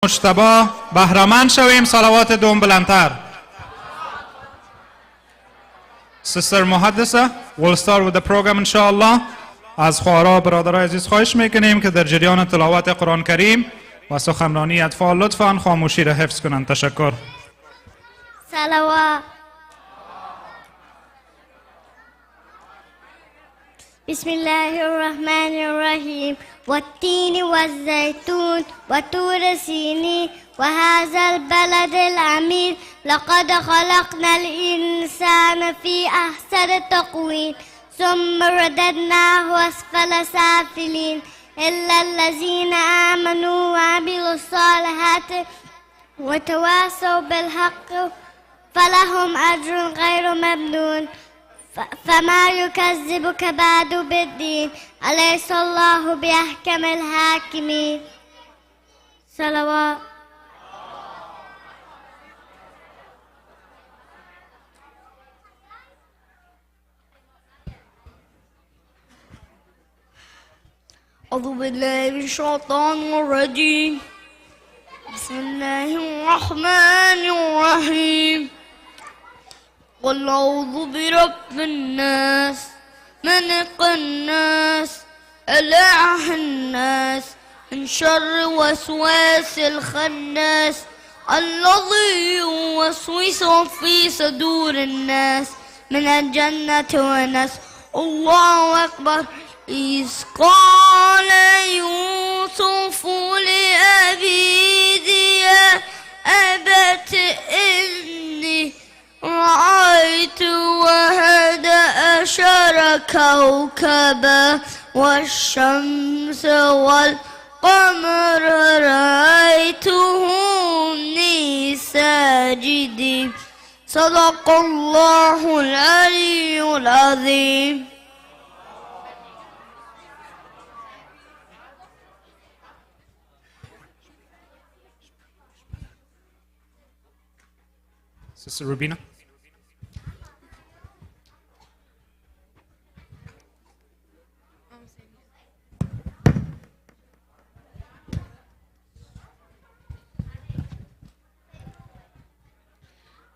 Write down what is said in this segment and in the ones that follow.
مجتبی بهره‌مند شویم. صلوات دوم بلندتر. Sister محدثه we'll start with the program inshallah. از خواهرها برادرای عزیز خواهش میکنیم که در جریان تلاوت قرآن کریم و سخنرانی اطفال لطفاً خاموشی را حفظ کنند. تشکر. صلوات. بسم الله الرحمن الرحيم والتين والزيتون وطور سينين وهذا البلد الأمين لقد خلقنا الإنسان في أحسن تقويم ثم رددناه أسفل سافلين إلا الذين آمنوا وعملوا الصالحات وتواصوا بالحق فلهم أجر غير ممنون فما يكذبك بعد بالدين أليس الله بأحكم الحاكمين. صلوات. أعوذ بالله من الشيطان الرجيم بسم الله الرحمن الرحيم قل أعوذ برب الناس ملك الناس إله الناس من شر وسواس الخناس الذي يوسوس في صدور الناس من الجنة والناس. الله أكبر. إذ قال يوسف لأبيه يا أبت إني رأيت وهد أشر كوكبا والشمس والقمر رأيتهم لي ساجدين. صدق الله العلي العظيم. Sister Rubina.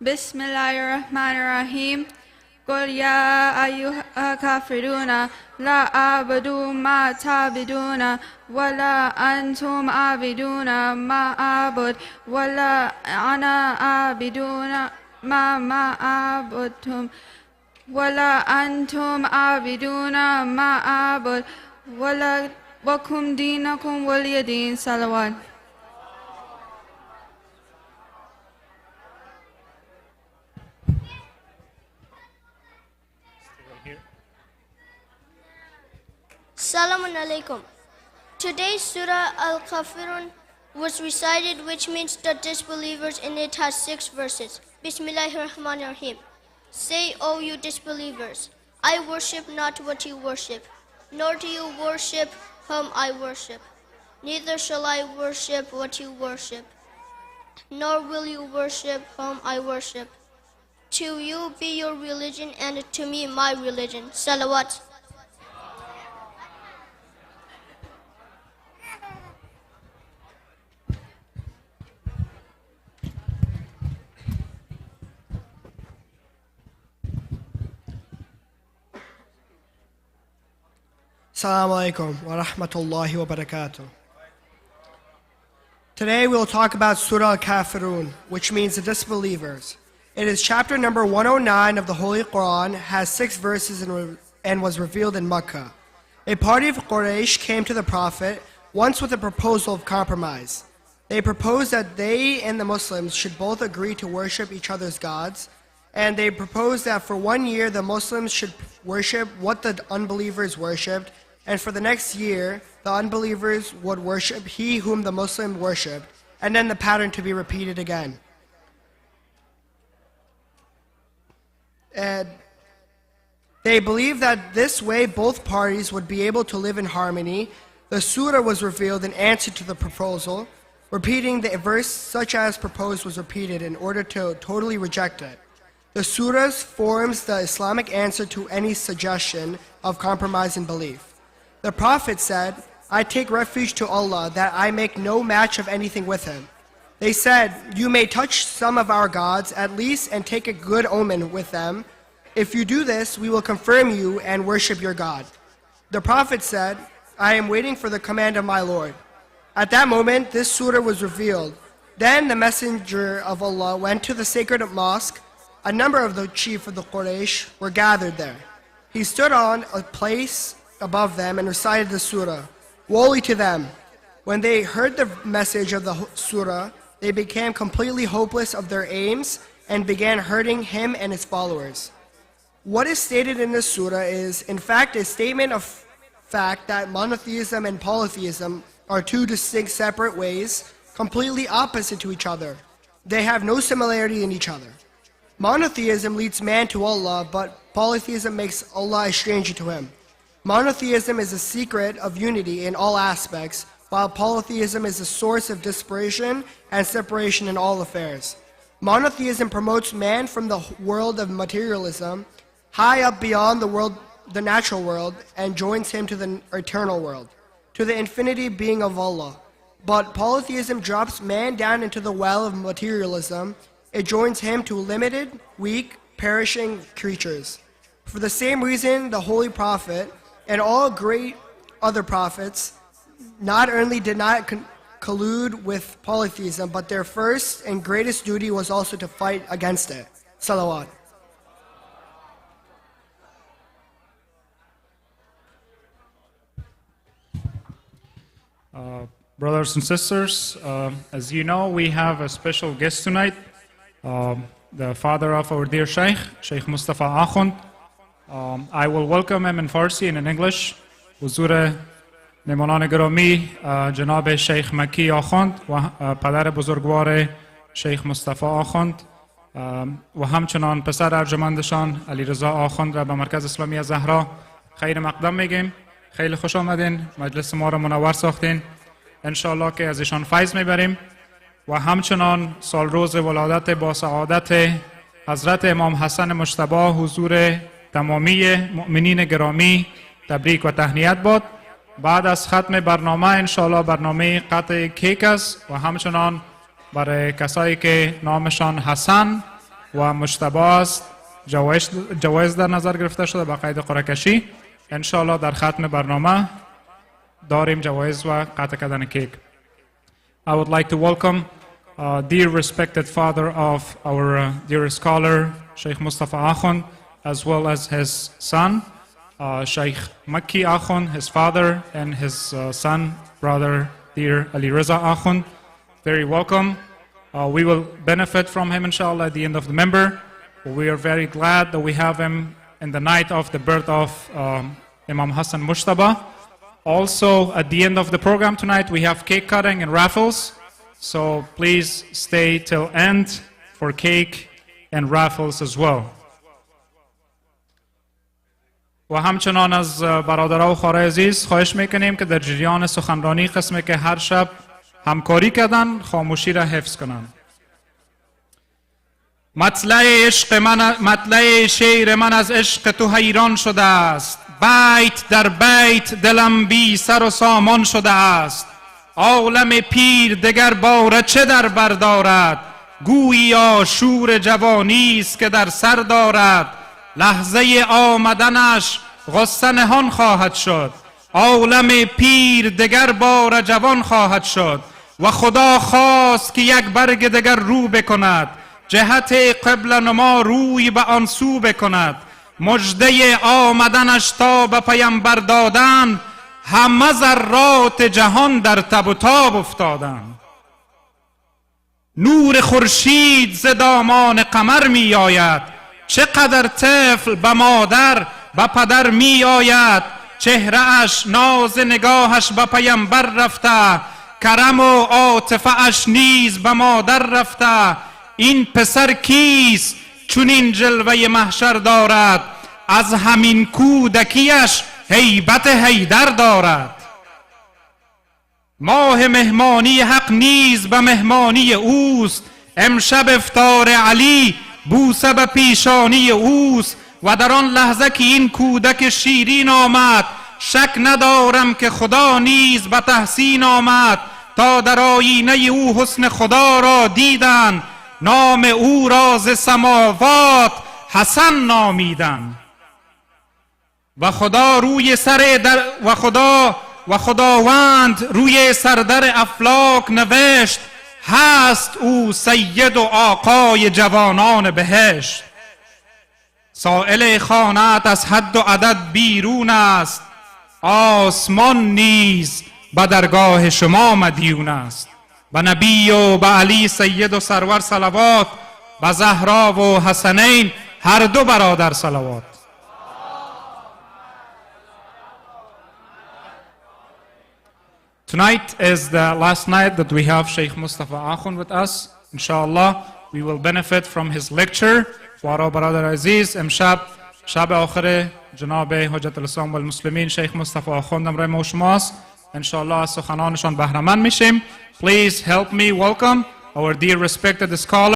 بسم الله الرحمن الرحيم قل يا أيها الكافرون لا أعبد ما تعبدون ولا أنتم عابدون ما أعبد ولا أنا عابدون ما أعبدتم ولا أنتم عابدون ما أعبد ولا لكم دينكم ولي دين. صلوات. Assalamu alaikum. Today's Surah Al-Kafirun was recited, which means the disbelievers, and it has 6 verses. Bismillahirrahmanirrahim. Say, O you disbelievers, I worship not what you worship, nor do you worship whom I worship. Neither shall I worship what you worship, nor will you worship whom I worship. To you be your religion, and to me my religion. Salawat. Assalamu alaikum wa rahmatullahi wa barakatuh. Today we will talk about Surah Al-Kafirun, which means the disbelievers. It is chapter number 109 of the Holy Quran, has 6 verses and was revealed in Makkah. A party of Quraysh came to the Prophet once with a proposal of compromise. They proposed that they and the Muslims should both agree to worship each other's gods, and they proposed that for 1 year the Muslims should worship what the unbelievers worshipped, and for the next year, the unbelievers would worship he whom the Muslim worshipped, and then the pattern to be repeated again. And they believed that this way both parties would be able to live in harmony. The surah was revealed in answer to the proposal, repeating the verse such as proposed was repeated in order to totally reject it. The surah forms the Islamic answer to any suggestion of compromise in belief. The Prophet said, I take refuge to Allah that I make no match of anything with him. They said, "You may touch some of our gods at least and take a good omen with them. If you do this, we will confirm you and worship your God." The Prophet said, "I am waiting for the command of my Lord." At that moment, this surah was revealed. Then the messenger of Allah went to the sacred mosque. A number of the chief of the Quraysh were gathered there. He stood on a place above them and recited the surah. Woe to them! When they heard the message of the surah, they became completely hopeless of their aims and began hurting him and his followers. What is stated in this surah is, in fact, a statement of fact that monotheism and polytheism are two distinct separate ways, completely opposite to each other. They have no similarity in each other. Monotheism leads man to Allah, but polytheism makes Allah a stranger to him. Monotheism is a secret of unity in all aspects, while polytheism is a source of dispersion and separation in all affairs. Monotheism promotes man from the world of materialism high up beyond the natural world, and joins him to the eternal world, to the infinity being of Allah. But polytheism drops man down into the well of materialism. It joins him to limited, weak, perishing creatures. For the same reason, the Holy Prophet and all great other prophets not only did not collude with polytheism, but their first and greatest duty was also to fight against it. Salawat. Brothers and sisters, as you know, we have a special guest tonight, the father of our dear Sheikh, Sheikh Mustafa Akhund. I will welcome him in Farsi and in English. حضور مهمانان گرامی جناب شیخ مکی آخوند و پدر بزرگوار شیخ مصطفی آخوند و همچنان پسر ارجمندشان علیرضا آخوند را به مرکز اسلامی زهرا خیر مقدم میگیم. خیلی خوش آمدین، مجلس ما را منور ساختین. انشاءالله که از ایشان فیض میبریم و همچنان سال روز ولادت با سعادت حضرت امام حسن مجتبی حضور تمامی مؤمنین گرامی تبریک و تهنیت باد. بعد از ختم برنامه انشاءالله برنامه قطع کیک است و همچنان برای کسایی که نامشان حسن و مجتبی است جوایز در نظر گرفته شده با قید قرعه کشی. انشاءالله در ختم برنامه داریم جوایز و قطع کردن کیک. I would like to welcome dear respected father of our dear scholar Sheikh Mustafa Akhund, as well as his son Sheikh Makki Akhund, his father, and his son, brother, dear Ali Reza Akhund. Very welcome. We will benefit from him, inshallah, at the end of the member. We are very glad that we have him in the night of the birth of Imam Hassan Mujtaba. Also, at the end of the program tonight, we have cake cutting and raffles. So please stay till end for cake and raffles as well. و همچنان از برادرها و خواهرای عزیز خواهش میکنیم که در جریان سخنرانی قسمی که هر شب همکاری کردن خاموشی را حفظ کنند. مطلع شعر من از عشق تو حیران شده است. بیت در بیت دلم بی سر و سامان شده است. عالم پیر دگر باره چه در بر دارد. گوییا شور جوانی است که در سر دارد. لحظه آمدنش غصه نهان خواهد شد. عالم پیر دگر باره جوان خواهد شد. و خدا خواست که یک برگ دگر رو بکند. جهت قبله نما روی به آن سو بکند. مژده آمدنش تا به پیامبر دادن. همه ذرات جهان در تب و تاب افتادند. نور خورشید ز دامان قمر می آید. چقدر طفل به مادر به پدر می آید. چهره اش ناز نگاهش به پیامبر رفته. کرم و عاطفه اش نیز به مادر رفته. این پسر کیست چون این جلوه محشر دارد. از همین کودکیش هیبت حیدر دارد. ماه مهمانی حق نیز به مهمانی اوست. امشب افطار علی بوسه به پیشانی اوست. و در آن لحظه که این کودک شیرین آمد شک ندارم که خدا نیز به تحسین آمد. تا در آینه او حسن خدا را دیدند، نام او را ز سماوات حسن نامیدند. و خدا روی سر در و خداوند روی سردر افلاک نوشت، هست او سید و آقای جوانان بهشت. سائل خانت از حد و عدد بیرون است، آسمان نیز به درگاه شما مدیون است. به نبی و به علی سید و سرور صلوات، به زهرا و حسنین هر دو برادر صلوات. Tonight is the last night that we have Sheikh Mustafa Akhund with us. Inshallah, we will benefit from his lecture. Wara Baradar Aziz, امشب شب آخر جناب حجت الاسلام و المسلمین شیخ مصطفی آخوند امرای ما و شماست. انشاءالله از سخنانشان بهره‌مند میشیم. Please help me welcome our dear respected scholar